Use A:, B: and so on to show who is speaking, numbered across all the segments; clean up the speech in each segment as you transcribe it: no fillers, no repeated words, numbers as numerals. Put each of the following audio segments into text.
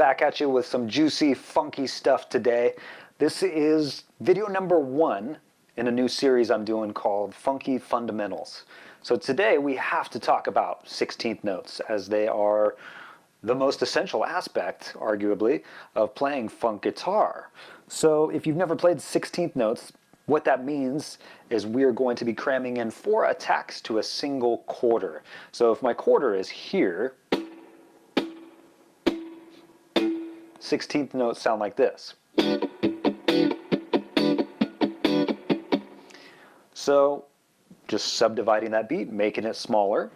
A: back at you with some juicy, funky stuff today. This is video number 1 in a new series I'm doing called Funky Fundamentals. So today we have to talk about 16th notes, as they are the most essential aspect, arguably, of playing funk guitar. So if you've never played 16th notes, what that means is we're going to be cramming in 4 attacks to a single quarter. So if my quarter is here, 16th notes sound like this. So just subdividing that beat, making it smaller.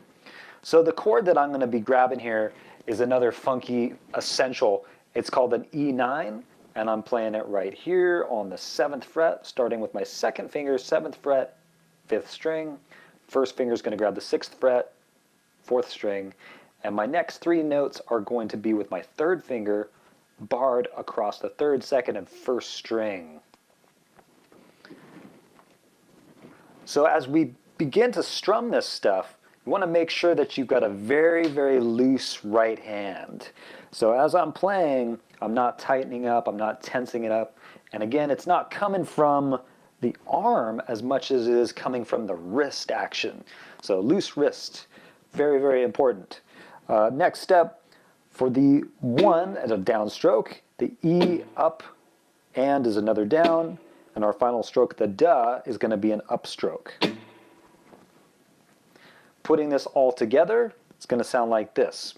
A: So the chord that I'm going to be grabbing here is another funky essential. It's called an E9, and I'm playing it right here on the 7th fret, starting with my 2nd finger, 7th fret, 5th string. First finger is going to grab the 6th fret, 4th string, and my next 3 notes are going to be with my 3rd finger, barred across the 3rd, 2nd, and 1st string. So as we begin to strum this stuff, you want to make sure that you've got a very, very loose right hand. So as I'm playing, I'm not tightening up, I'm not tensing it up. And again, it's not coming from the arm as much as it is coming from the wrist action. So loose wrist, very, very important. Next step, for the 1 as a downstroke, the E up and is another down, and our final stroke, the da, is going to be an upstroke. Putting this all together, it's going to sound like this.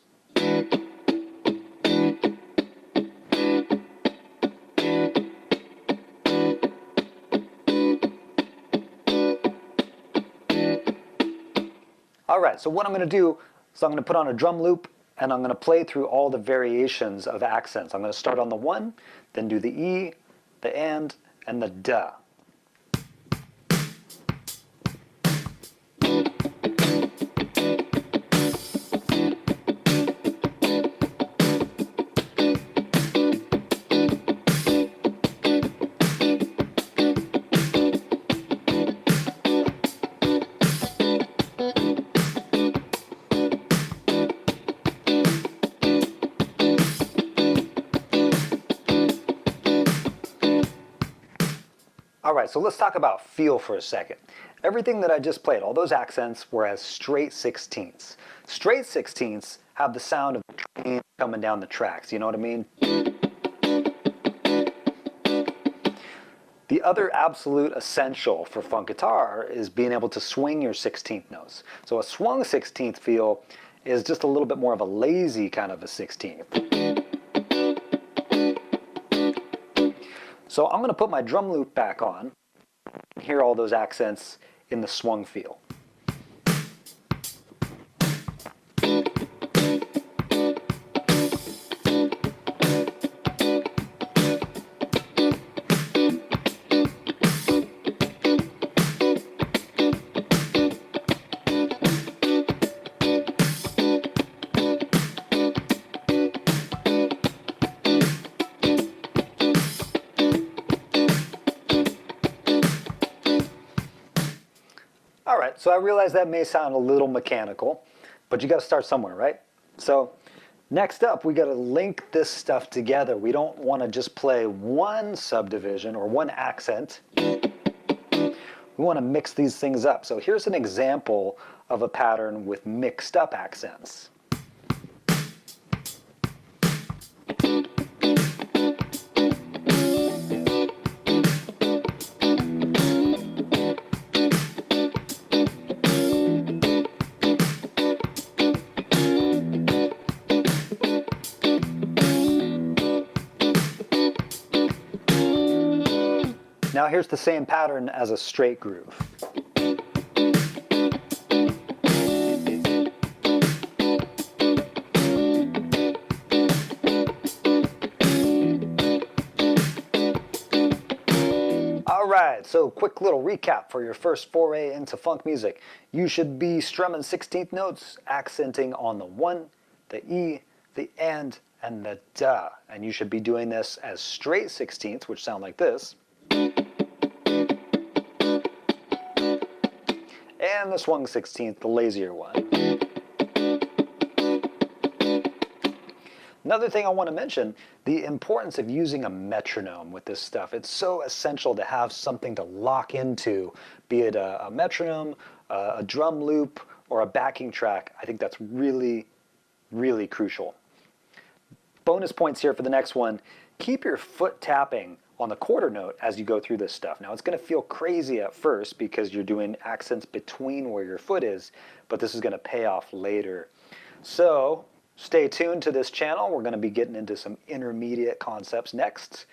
A: All right, so what I'm going to do is I'm going to put on a drum loop, and I'm going to play through all the variations of accents. I'm going to start on the 1, then do the E, the and the da. All right, so let's talk about feel for a second. Everything that I just played, all those accents were as straight 16ths. Straight 16ths have the sound of a train coming down the tracks, you know what I mean? The other absolute essential for funk guitar is being able to swing your 16th notes. So a swung 16th feel is just a little bit more of a lazy kind of a 16th. So I'm going to put my drum loop back on and hear all those accents in the swung feel. Alright, so I realize that may sound a little mechanical, but you got to start somewhere, right? So next up, we got to link this stuff together. We don't want to just play one subdivision or one accent. We want to mix these things up. So here's an example of a pattern with mixed up accents. Now here's the same pattern as a straight groove. Alright, so quick little recap for your first foray into funk music. You should be strumming 16th notes, accenting on the 1, the E, the and the da. And you should be doing this as straight 16ths, which sound like this. And the swung 16th, the lazier one. Another thing I want to mention, the importance of using a metronome with this stuff. It's so essential to have something to lock into, be it a metronome, a drum loop, or a backing track. I think that's really, really crucial. Bonus points here for the next one. Keep your foot tapping on the quarter note as you go through this stuff. Now it's going to feel crazy at first because you're doing accents between where your foot is, but this is going to pay off later. So stay tuned to this channel. We're going to be getting into some intermediate concepts next.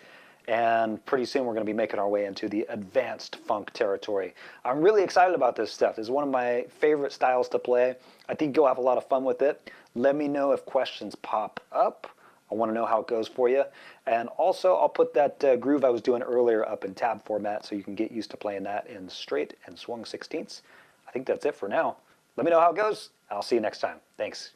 A: And pretty soon we're going to be making our way into the advanced funk territory. I'm really excited about this stuff. This is one of my favorite styles to play. I think you'll have a lot of fun with it. Let me know if questions pop up. I want to know how it goes for you. And also, I'll put that groove I was doing earlier up in tab format so you can get used to playing that in straight and swung 16ths. I think that's it for now. Let me know how it goes. I'll see you next time. Thanks.